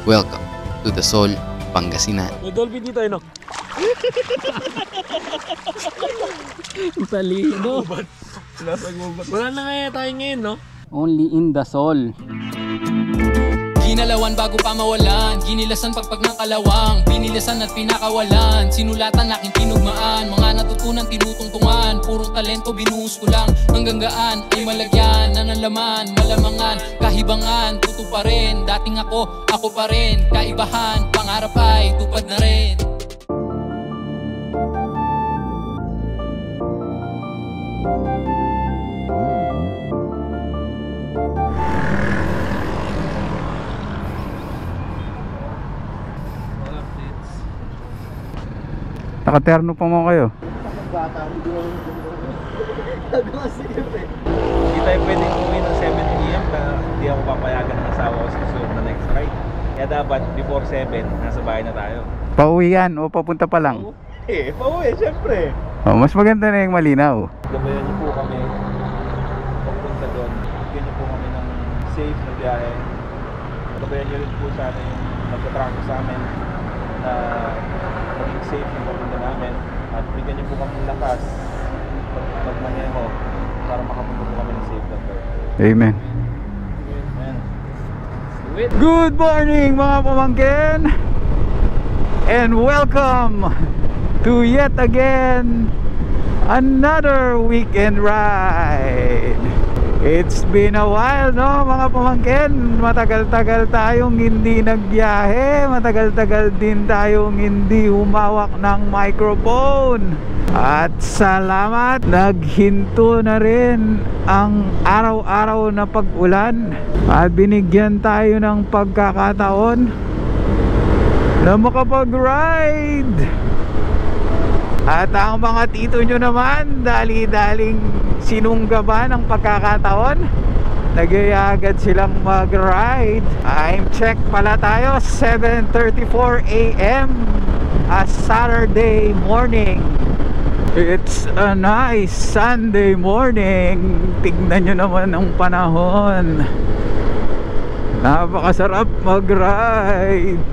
Welcome to the Sol, Pangasinan. May dolphin dito no? Talino. Wala na nga tayo ngayon no? Only in the Sol. Ginalawan bago pa mawalan, ginilasan pagpag ng kalawang, pinilisan at pinakawalan, sinulatan aking tinugmaan, mga natutunan tinutungtungan, purong talento binuhos ko lang, hanggang gaan ay malagyan, nanalaman, malamangan, kahibangan, tuto pa rin, dating ako pa rin, kaibahan, pangarap ay tupad na rin. Nakaterno pa mo kayo. Hindi tayo pwedeng umuwi ng 7 PM na hindi ako papayagan ng asawa ko sa susunod na next ride. Kaya dapat before 7, nasa bahay na tayo. Pauwi yan o papunta pa lang? Pauwi, syempre. Oh, mas maganda na yung malinaw. Gabayan niyo po kami papunta doon. Bigyan niyo po kami ng safe na biyahe. Gabayan niyo rin po sana yung magtatrangko sa amin na maging safe yung papunta namin. At bigyan niyo po kami ng lakas magmaneho para makapunta po kami ng safe na doon. Amen. Amen. Good morning mga pamangkin, and welcome to yet again another weekend ride. It's been a while no mga pamangkin, matagal-tagal tayong hindi nagbiyahe, matagal-tagal din tayong hindi humawak ng microphone. At salamat, naghinto na rin ang araw-araw na pag-ulan at binigyan tayo ng pagkakataon na makapag-ride. At ang mga tito nyo naman, dali-daling sinunggaban ng pagkakataon, nagyayagad silang mag-ride. Time check pala tayo, 7:34 AM a Saturday morning. It's a nice Sunday morning. Tignan nyo naman ang panahon. Napakasarap mag-ride.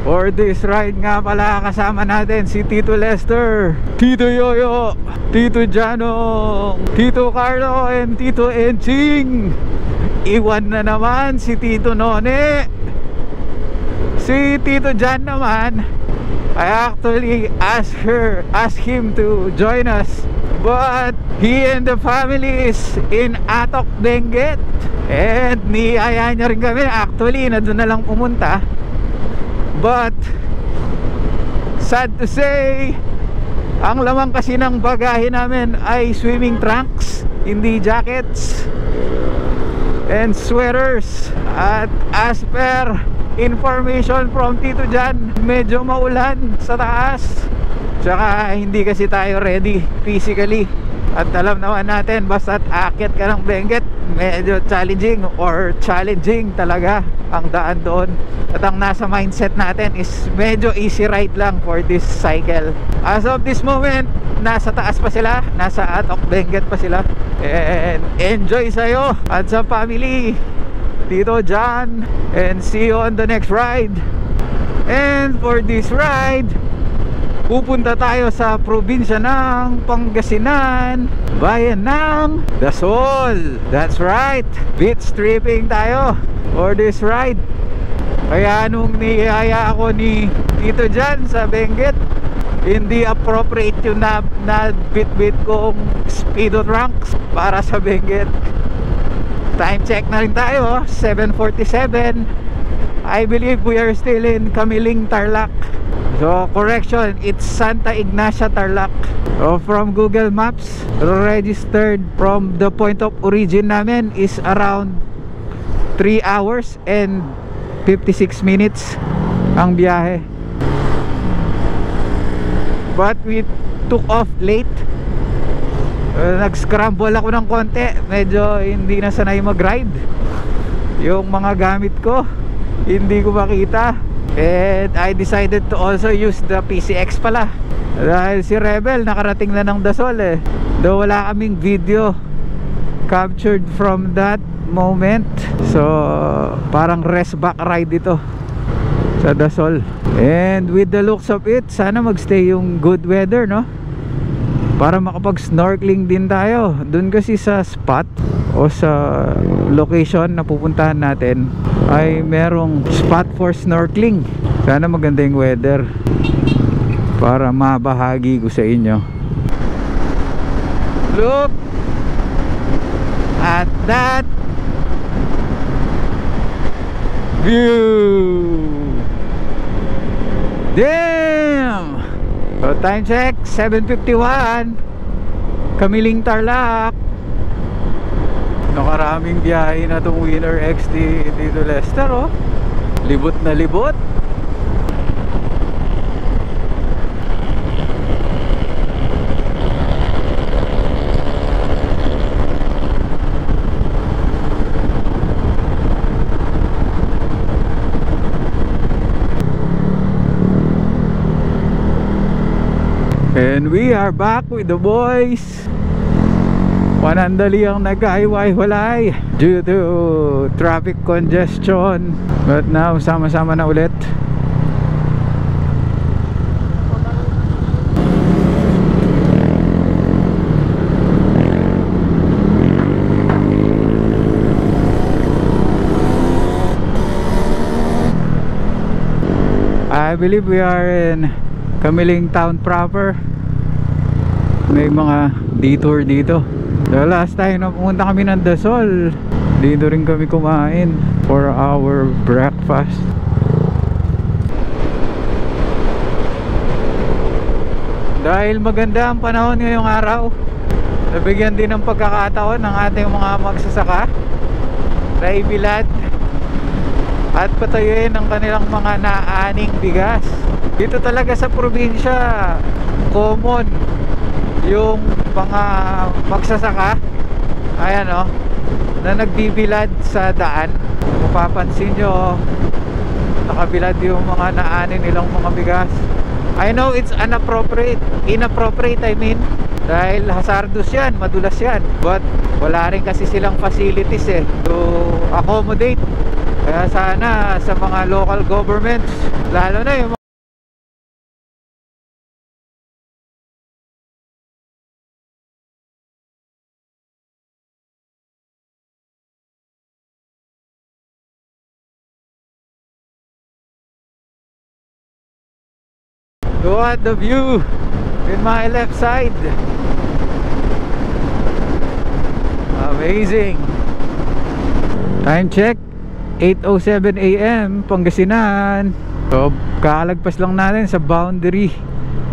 For this ride nga pala, kasama natin si Tito Lester, Tito Yoyo, Tito Janong, Tito Carlo, and Tito Enching. Iwan na naman si Tito None. Si Tito Jan naman, I actually asked him to join us, but he and the family is in Atok, Benguet. And niyaya niya rin kami, actually na doon na lang pumunta. But sad to say, ang lamang kasi ng bagahe namin ay swimming trunks, hindi jackets and sweaters. At as per information from Tito Jan, medyo maulan sa taas, tsaka hindi kasi tayo ready physically. At alam naman natin, basta't aakyat ka ng Benguet, medyo challenging talaga ang daan doon. At ang nasa mindset natin is medyo easy ride lang for this cycle. As of this moment, nasa taas pa sila, nasa Atok Benguet pa sila. And enjoy sa'yo at sa family, Tito John, and see you on the next ride. And for this ride, pupunta tayo sa probinsya ng Pangasinan, bayan ng The Sol. That's right, beach tripping tayo for this ride. Kaya nung niyaya ako ni Tito Jan sa Benguet, hindi appropriate yung na bit kong Speedo trunks para sa Benguet. Time check na rin tayo, 7:47. I believe we are still in Kamiling, Tarlac. So correction, it's Santa Ignacia, Tarlac. So from Google Maps, registered from the point of origin namin is around 3 hours and 56 minutes ang biyahe. But we took off late. Nag-scramble ako ng konti, medyo hindi na sanay mag-ride. Yung mga gamit ko hindi ko makita, and I decided to also use the PCX pala, dahil si Rebel nakarating na ng The Sol eh. Though wala kaming video captured from that moment, so parang rest back ride ito. sa Dasol. And with the looks of it, sana magstay yung good weather, no? Para makapag snorkeling din tayo. Doon kasi sa spot o sa location na pupuntahan natin ay merong spot for snorkeling. Sana maganda yung weather para mabahagi ko sa inyo. Look at that view. Damn. So time check 7:51. Kamiling Tarlac. Nakaraming biyahe na itong Winner XT dito Lester, oh. Libot na libot. And we are back with the boys. Panandali ang nagkahiwa-hiwalay due to traffic congestion. But now, sama-sama na ulit. I believe we are in Kamiling town proper. May mga detour dito. The last time na pumunta kami ng Dasol, dito rin kami kumain for our breakfast. Dahil maganda ang panahon ngayong araw, nabigyan din ng pagkakataon ng ating mga magsasaka na ibilad at patayuin ang kanilang mga naaning bigas. Dito talaga sa probinsya, common yung mga magsasaka, ayan o, na nagbibilad sa daan. Kung papansin nyo, nakabilad yung mga naanin nilang mga bigas. I know it's inappropriate I mean, dahil hazardous yan, madulas yan. But wala rin kasi silang facilities to accommodate. Kaya sana sa mga local governments, lalo na yung go at the view in my left side. Amazing. Time check 8:07 AM Pangasinan. So kakalagpas lang natin sa boundary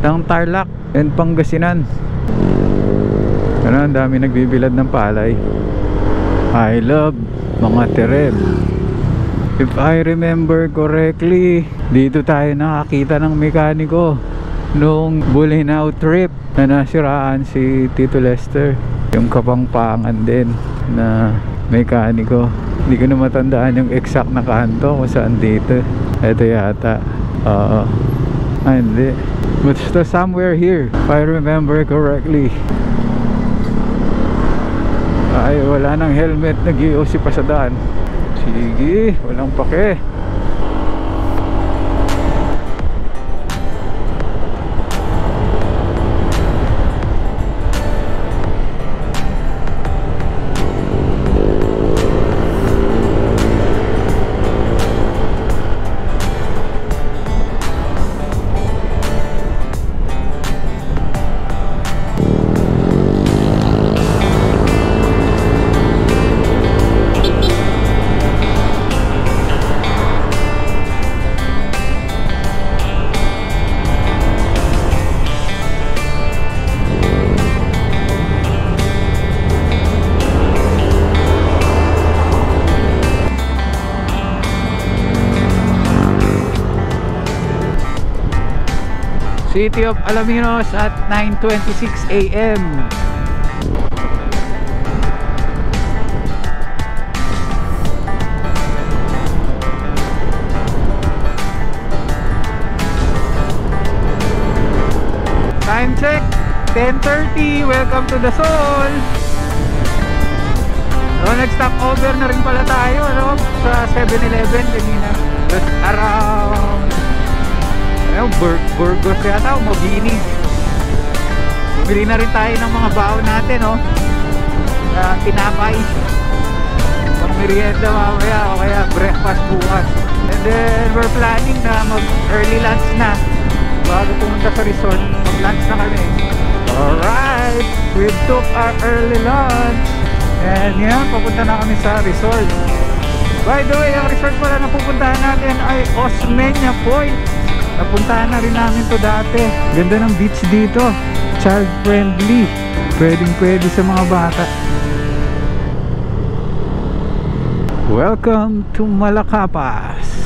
ng Tarlac and Pangasinan. Ano, ang dami nagbibilad ng palay. I love mga tereb. If I remember correctly, dito tayo nakakita ng mekaniko nung Bolinao trip na nasiraan si Tito Lester. Yung Kapampangan din na mekaniko. Hindi ko na matandaan yung exact na kanto kung saan dito. Ito yata. Hindi. But somewhere here, if I remember correctly. Ay, wala nang helmet. Nag-iossi pa sa daan. Sige, walang pake. City of Alaminos at 9:26 AM. Time check 10:30. Welcome to the Dasol. So nag-stop over na rin pala tayo, no? Sa 7-Eleven kanina. Just around Burgos yata o Mabini. Bumili na rin tayo ng mga baon natin, oh. Tinapay pang merienda mamaya o kaya breakfast bukas. And then we're planning na mag early lunch na bago pumunta sa resort. Mag lunch na kami. Alright, we took our early lunch and yan, papunta na kami sa resort. By the way, ang resort pala na pupuntahan natin ay Osmeña Point. Napuntahan na rin namin to dati. Ganda ng beach dito, child friendly, pwedeng pwede sa mga bata. Welcome to Malacapas.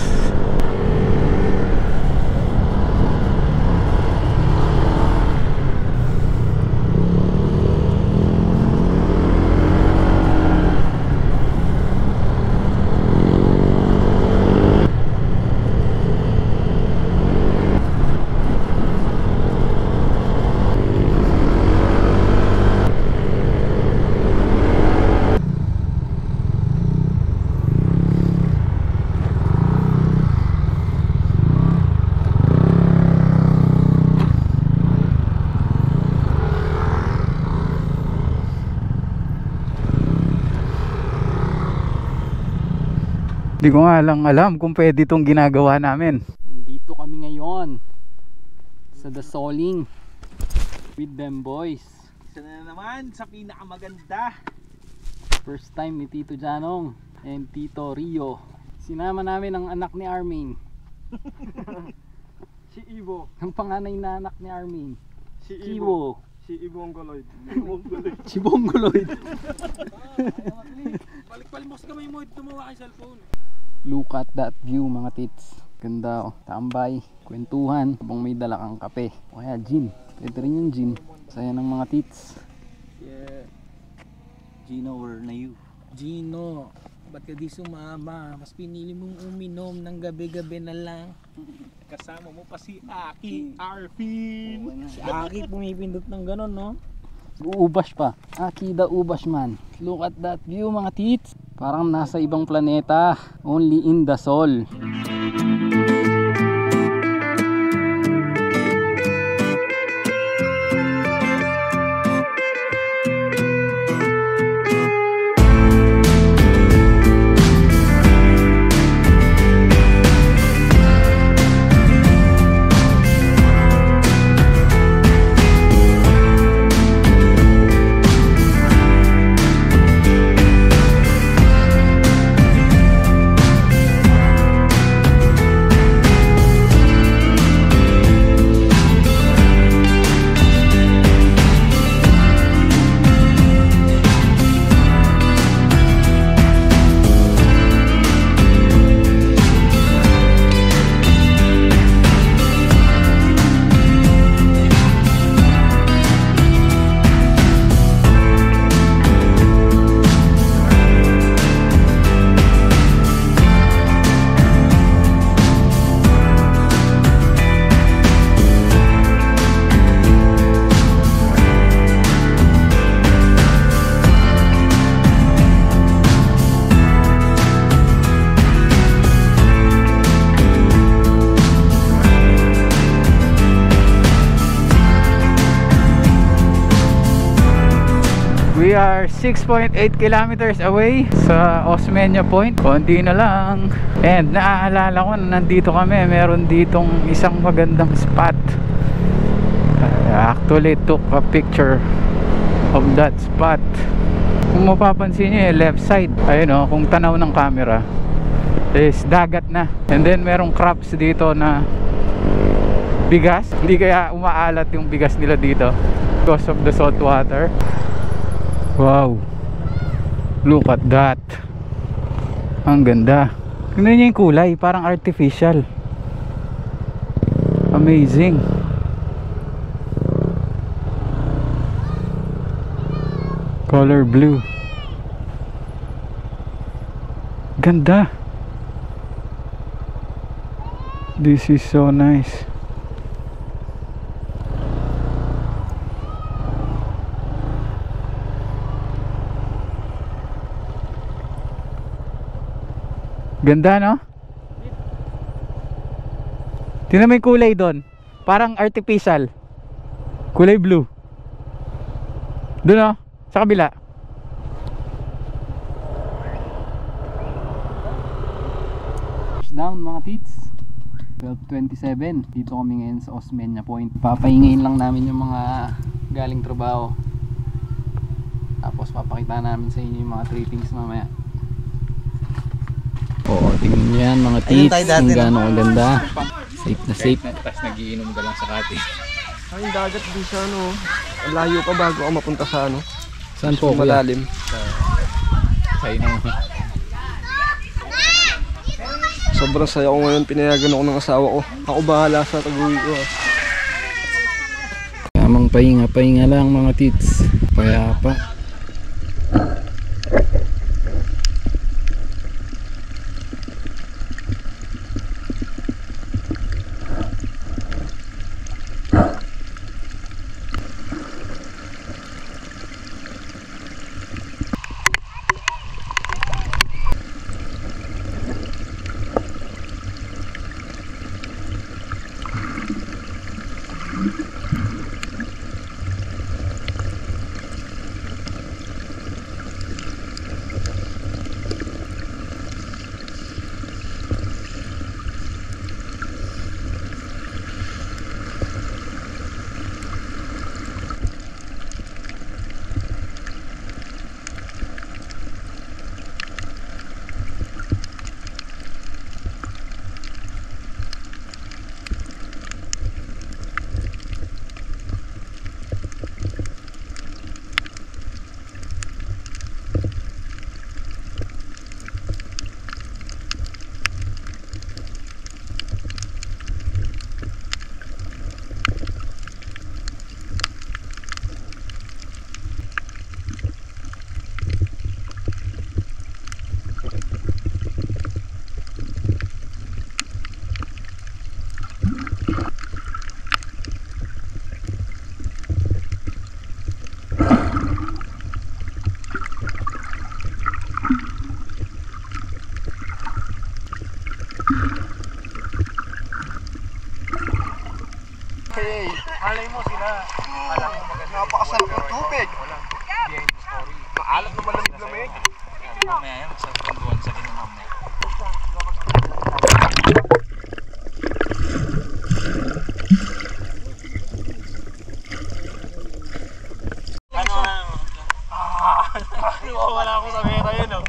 Hindi ko nga lang alam kung pwede itong ginagawa namin. Dito kami ngayon sa The Soling with them boys. Isa na naman sa pinakamaganda. First time ni Tito Janong and Tito Rio. Sinama namin ang anak ni Armin. Si Ivo. Ang panganay na anak ni Armin. Si Ivo. Si Ivo Ongoloid. Si Bongoloid. Balik-palimos ka may mo tumawa kay cellphone. Look at that view mga tits. Ganda, oh. Tambay, kwentuhan habang may dala kang kape o kaya gin. Pwede rin yung gin. Saya ng mga tits. Yeah. Gino, where na you? Gino, ba't ka di sumama? Mas pinili mong uminom ng gabi-gabi na lang. Kasama mo pa si Aki Arfin. Si Aki pumipindot ng ganon, no? Uubas pa. Aki the Ubas man. Look at that view mga tits. Parang nasa ibang planeta. Only in the soul. We are 6.8 kilometers away sa Osmeña Point. Konti na lang. And naaalala ko na nandito kami, meron ditong isang magandang spot. I actually took a picture of that spot. Kung mapapansin nyo yung left side, ayun o, kung tanaw ng camera is dagat na. And then merong crops dito na bigas. Hindi kaya umaalat yung bigas nila dito because of the salt water. Wow, look at that. Ang ganda. Tingnan niyo yung kulay, parang artificial. Amazing. Color blue. Ganda. This is so nice. Ganda, no? Tingnan mo yung kulay doon. Parang artificial. Kulay blue. Doon oh, sa kabila. Down mga tits. 12:27. Dito kami ngayon sa Osmeña Point. Papahingayin lang namin yung mga galing trabaho. Tapos papakita namin sa inyo yung mga trippings mamaya. Oo, tingnan nyo yan mga tits. Kung gaano kaganda. Safe na safe. Tapos nagiinom ka lang sa kati. Ay, dagat din sa ano. Ang layo pa bago ako mapunta sa ano. Saan po? Malalim. Sa inom. Sobrang saya ko ngayon. Pinayagan ako ng asawa ko. Ako bahala sa tag-uwi ko. Tamang pahinga lang mga tits. Payapa. Alay mo sila. Napakasarap ng tubig. Maalat na malamig-lamig. Mamaya yan, sa kwentuhan sa kinamam na. Wala ako sa mera yun, oh.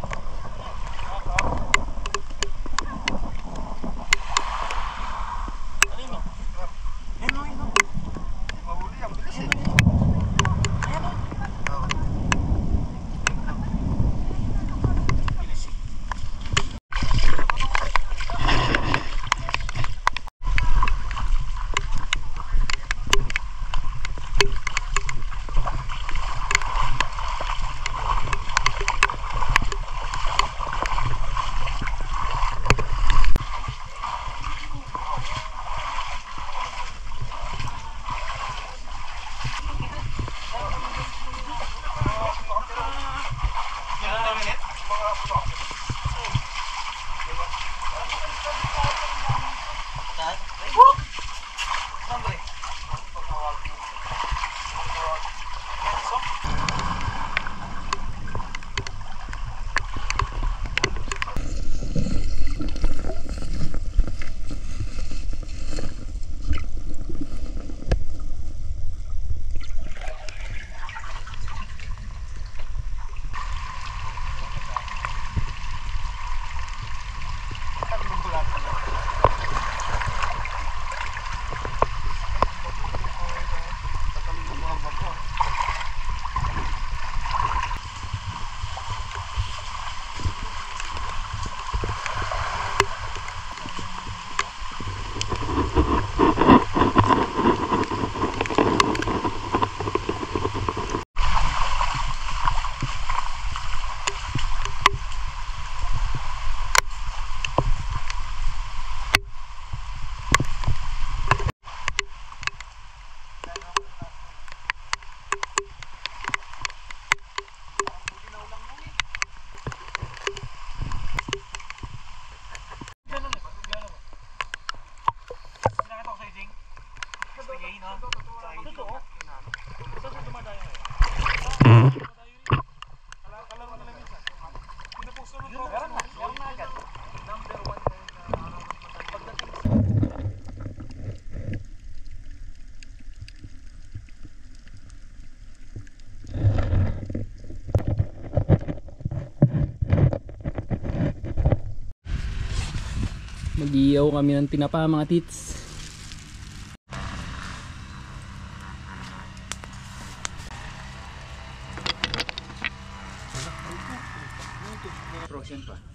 Mag-iyaw kami ng tinapa mga tits.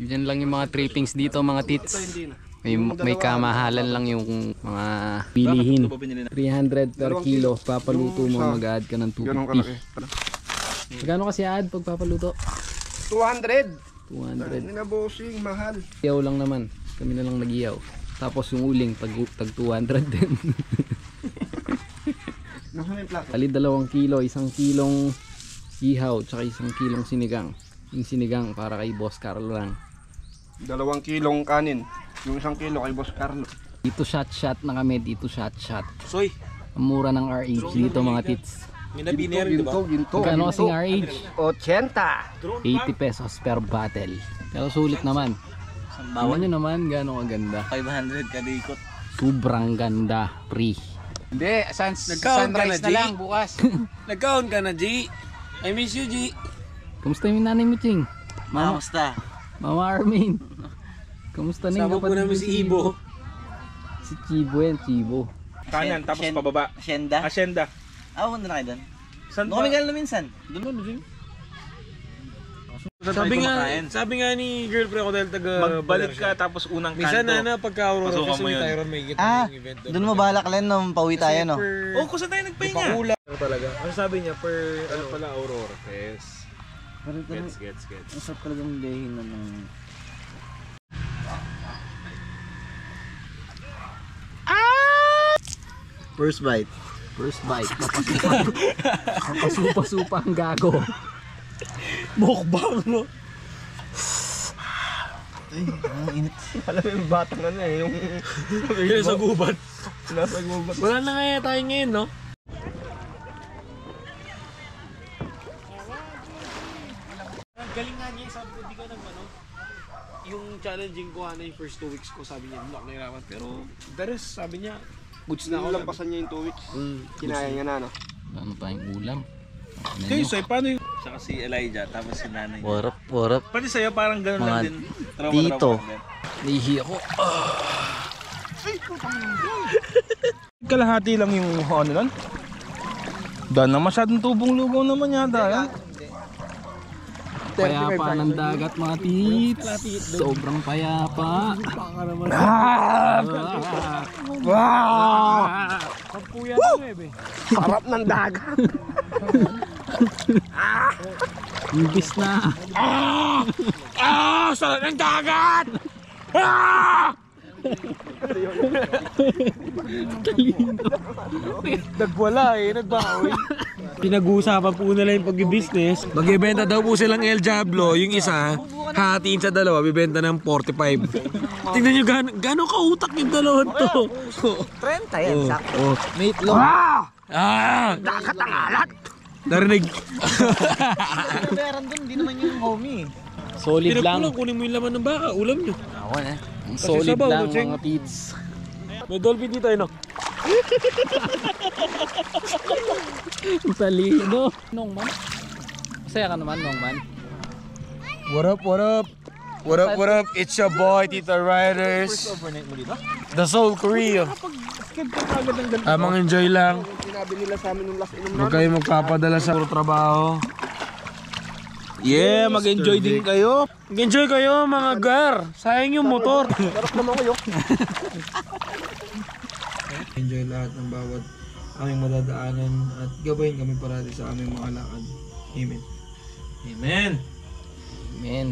Yan lang yung mga trippings dito mga tits. May kamahalan lang yung mga bilihin. 300 per kilo. Papaluto mo, mag-add ka ng 250. Magkano kasi add pag papaluto? 200. 200. Hindi na bossing, mahal. Iyaw lang naman. Kami na lang nag-iyaw. Tapos yung uling tag 200 din. Ali 2 kilo, 1 kilong ihaw, tsaka 1 kilong sinigang. Yung sinigang para kay Boss Carlo lang. 2 kilong kanin. Yung 1 kilo kay Boss Carlo. Dito shot na kami, dito shot. Soy, Ang mura ng RH dito mga tits. minabiner, di ba? Magkano kasing RH? 80. 80 pesos per bottle. Pero sulit naman. Tingnan nyo naman gano'ng kaganda. 500 kada ikot. Sobrang ganda, pre. Hindi, Nagkaon ka na, sunrise na G? lang bukas. Nagkaon ka na, G. I miss you, G. Kamusta yung nanay mo, Ching? Kamusta? Mama Armin. Kamusta na yung Sama po namin si Ibo. Si Chibo yan, Chibo. Kanan, tapos pababa. Hacienda? Hacienda. Punta na kayo doon. Saan Doon kami galing minsan. Sabi nga ni girlfriend ko dahil taga Magbalik ka tapos unang kanto. minsan na pagka-Aurora Pasukan kasi mo yun. Tyron may Ah, event doon mo bahala ka lang nung pauwi tayo, no? Oh, kung saan tayo nagpahinga? Pakula talaga. Ano sabi niya per ano pala Aurora Fest. Gets. Ang sarap talagang dahin na ng... First bite. First bite. Napasupa-supa ang gago. Mukbang, no? Ay, ang init. Alam mo yung batang ano eh, yung... Yun sa gubat. Nasa gubat. Wala na kaya tayo ngayon, no? Galing nga niya, sabi ko, di ka nang ano, yung challenging ko ano yung first 2 weeks ko, sabi niya, hindi ako nahirapan. Pero the rest, sabi niya, goods na ako. Lampasan niya yung 2 weeks. Kinaya niya na, no? Ano tayong ulam? Kayo, Soy, paano yung... Saka si Elijah, tapos si nanay. Warap. Pati sa'yo, parang gano'n lang din. Dito. Nahihi ako. Kalahati lang yung ano lang. Dahil na masyadong tubong lugaw naman yata. Eh. Payapa ng dagat mga tits. Sobrang payapa. Sarap ng dagat. Ibis na. Sarap ng dagat! Nagwala eh, nagbawi. Pinag-uusapan po nila yung pag-business. Mag-ibenta daw po silang El Diablo, yung isa, hatiin sa dalawa, bibenta ng 45. Tingnan nyo gano'ng kautak yung dalawang to. 30 yan, sakto. Meatloaf. Dagat ang alat! Narinig. Meron doon, hindi naman yung homie. Solid lang. Pinagpulang, kunin mo yung laman ng baka, ulam nyo. Awan eh. Ang solid sabaw, lang no, Cheng? mga tits. May Dolby dito, no? Talino. Nongman. Masaya ka naman, Nongman. What up? What up? It's your boy, Tito Riders. The Soul Korea. Mang-enjoy lang. Sinabi nila sa amin nung last inom Huwag kayo magpapadala sa trabaho. Yeah, mag-enjoy din kayo. Mag-enjoy kayo mga gar. Sayang yung motor. Sarap naman kayo. Enjoy lahat ng bawat aming madadaanan at gabayin kami parati sa aming mga lakad. Amen. Amen. Men,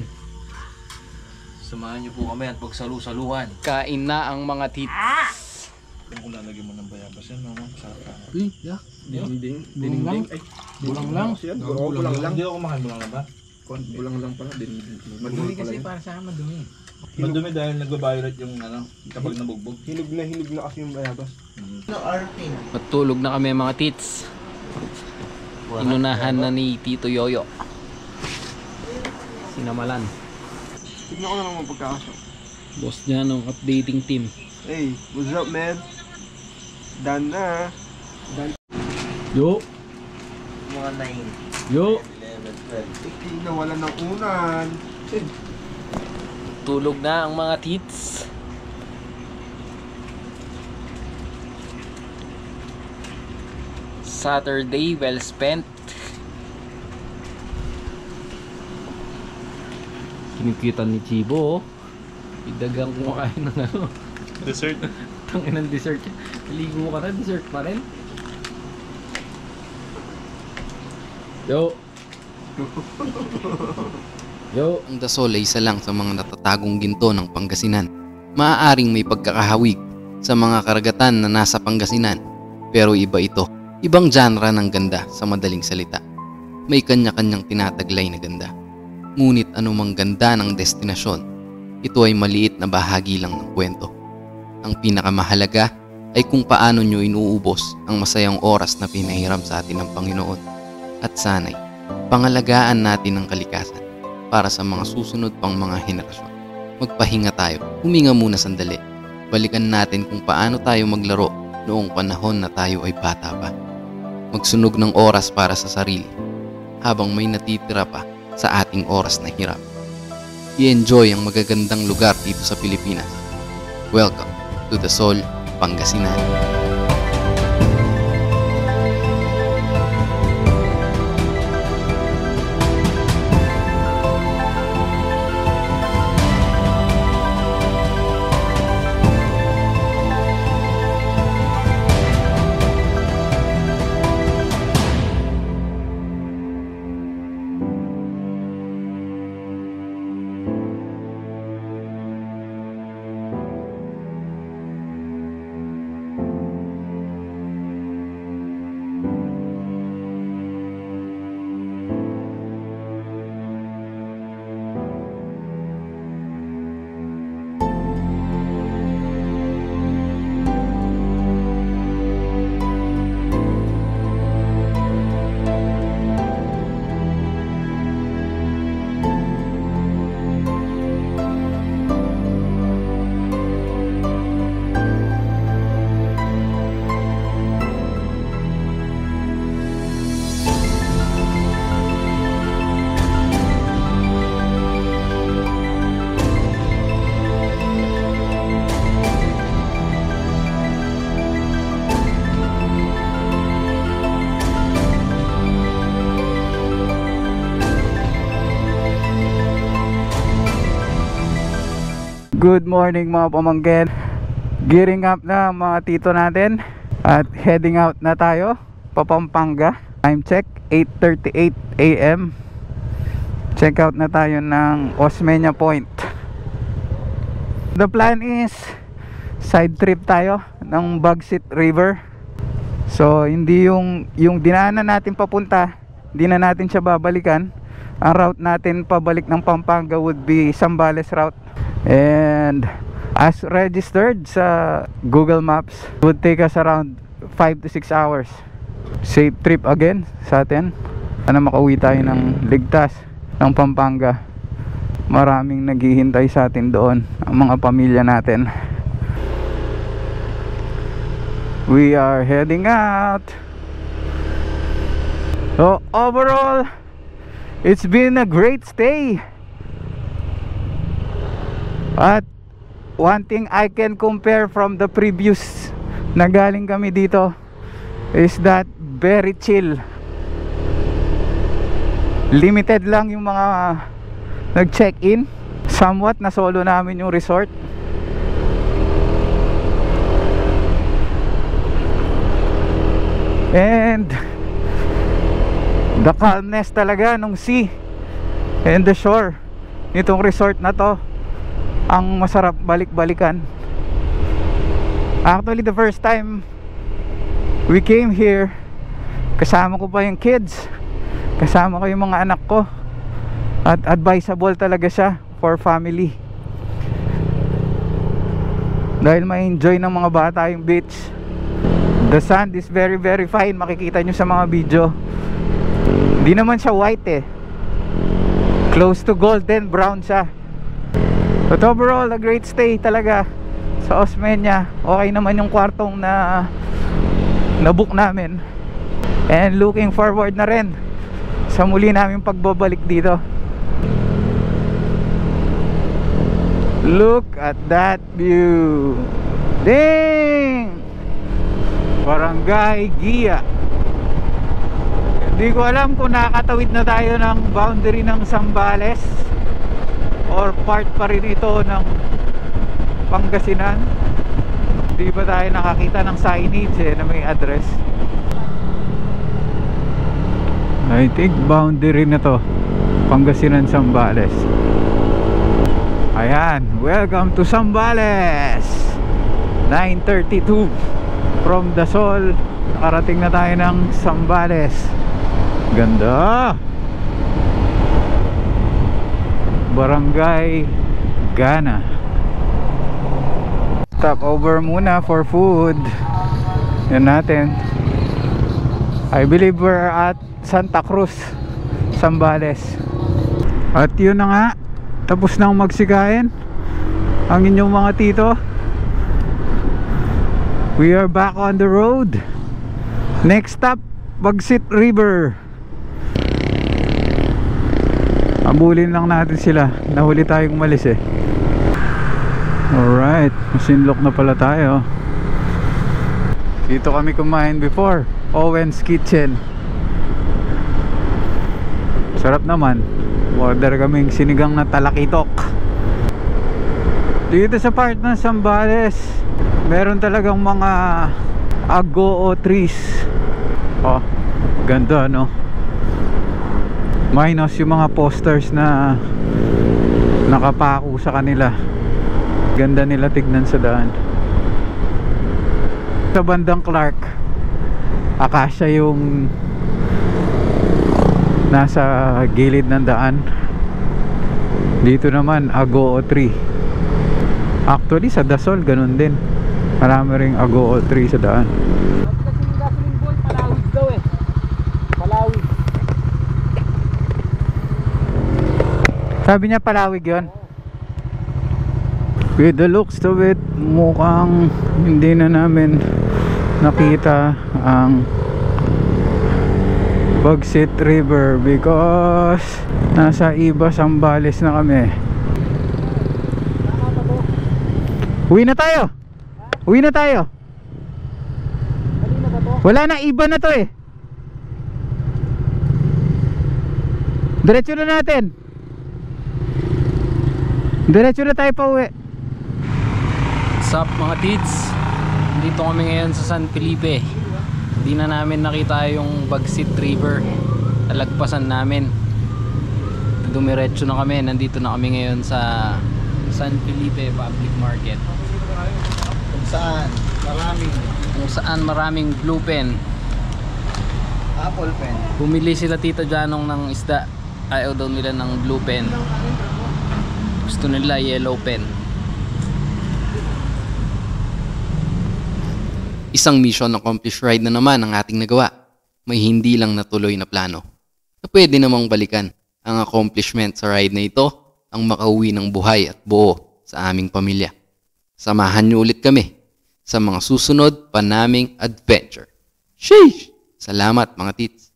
Samahan niyo po kami at pagsalu-saluhan. kain na ang mga tits. Kung lalagyan mo ng bayabas yan, mama, masarap ka. Uy, yak. Dinding. Bulang lang. Bulang lang. Bulang lang. Hindi ako kumakain bulang lang ba? Bulang lang pala din. Madumi kasi para sa akin, madumi. Madumi dahil nagbabiolate yung kapag nabugbog. Hinog na kasi yung bayabas. Matulog na kami mga tits. Inunahan na ni Tito Yoyo. Sinamalan. Tignan ko na lang mga pagkakasya. Boss niya ng updating team. Hey, what's up man? Done na. Yo! Mga 9, Yo! 11, 12. Nawala ng unan. Tulog na ang mga tits. Saturday well spent. Kinikita ni Chibo, oh. Idagang kumakain ng ano. Dessert. Tangin ng dessert. Ligo ka na, dessert pa rin. Yo! Yo! Ang dasol ay isa lang sa mga natatagong ginto ng Pangasinan. Maaaring may pagkakahawig sa mga karagatan na nasa Pangasinan, pero iba ito. Ibang genre ng ganda sa madaling salita. May kanya-kanyang tinataglay na ganda. Ngunit anumang ganda ng destinasyon, ito ay maliit na bahagi lang ng kwento. Ang pinakamahalaga ay kung paano nyo inuubos ang masayang oras na pinahiram sa atin ng Panginoon. At sana'y pangalagaan natin ang kalikasan para sa mga susunod pang mga henerasyon. Magpahinga tayo, huminga muna sandali. Balikan natin kung paano tayo maglaro noong panahon na tayo ay bata pa. Magsunog ng oras para sa sarili habang may natitira pa sa ating oras na hirap. I-enjoy ang magagandang lugar dito sa Pilipinas. Welcome to the Sol, Pangasinan. Good morning mga pamangkin. Gearing up na mga tito natin at heading out na tayo pa Pampanga. Time check 8:38 AM. Check out na tayo ng Osmeña Point. The plan is side trip tayo ng Bagsit River. So hindi yung dinaanan natin papunta, hindi na natin siya babalikan. Ang route natin pabalik ng Pampanga would be Zambales route. And as registered sa Google Maps, it would take us around 5 to 6 hours. Safe trip again sa atin. Sana makauwi tayo ng ligtas ng Pampanga. Maraming naghihintay sa atin doon, ang mga pamilya natin. We are heading out. So overall, it's been a great stay. At one thing I can compare from the previous na galing kami dito is that very chill. Limited lang yung mga nag-check-in. Somewhat na solo namin yung resort. And the calmness talaga nung sea and the shore nitong resort na to ang masarap balik-balikan. Actually the first time we came here, kasama ko pa yung kids, kasama ko yung mga anak ko, At advisable talaga siya for family. Dahil ma-enjoy ng mga bata yung beach. The sand is very very fine. Makikita nyo sa mga video. Hindi naman siya white eh. Close to golden brown siya. But overall, a great stay talaga sa Osmeña. Okay naman yung kwartong na book namin. And looking forward na rin sa muli namin pagbabalik dito. Look at that view. Dang! Barangay Gia. Hindi ko alam kung nakakatawid na tayo ng boundary ng Zambales or part pa rin ito ng Pangasinan. Hindi ba tayo nakakita ng signage na may address? I think boundary na to, Pangasinan, Zambales. Ayan, welcome to Zambales. 9:32 from Dasol. Nakarating na tayo ng Zambales. Ganda. Barangay Gana. Stop over muna for food. Yan natin. I believe we're at Santa Cruz, Zambales. At yun na nga, tapos nang magsikain ang inyong mga tito. We are back on the road. Next stop, Bagsit River. Abulin lang natin sila. Nahuli tayong umalis eh. Alright, masinlok na pala tayo. Dito kami kumain before, Owen's Kitchen. Sarap naman. Order kaming sinigang na talakitok. Dito sa part ng Zambales, meron talagang mga agoo trees. Oh, ganda no? Minus yung mga posters na nakapako sa kanila. Ganda nila tignan sa daan. Sa bandang Clark, akasya yung nasa gilid ng daan. Dito naman agoo tree. Actually sa Dasol ganun din. Marami ring agoo tree sa daan. Palawig daw eh. Palawig. Sabi niya palawig yun. With the looks of it, mukhang hindi na namin nakita ang Bagsit River because nasa iba Zambales na kami. Uwi na tayo. Uwi na tayo. Wala na, iba na to eh. Diretso na natin. Diretso na tayo pa uwi. What's up mga tits? Dito kami ngayon sa San Felipe. Hindi na namin nakita yung Bagsit River. Talagpasan namin. Dumiretso na kami. Nandito na kami ngayon sa San Felipe Public Market. Kung saan maraming blue pen, Apple pen. bumili sila Tita Janong ng isda. Ayaw daw nila ng blue pen. Gusto nila yellow pen. Isang mission accomplished ride na naman ang ating nagawa. May hindi lang natuloy na plano na pwede namang balikan. Ang accomplishment sa ride na ito ang makauwi ng buhay at buo sa aming pamilya. Samahan niyo ulit kami sa mga susunod pa naming adventure. Sheesh! Salamat mga tits!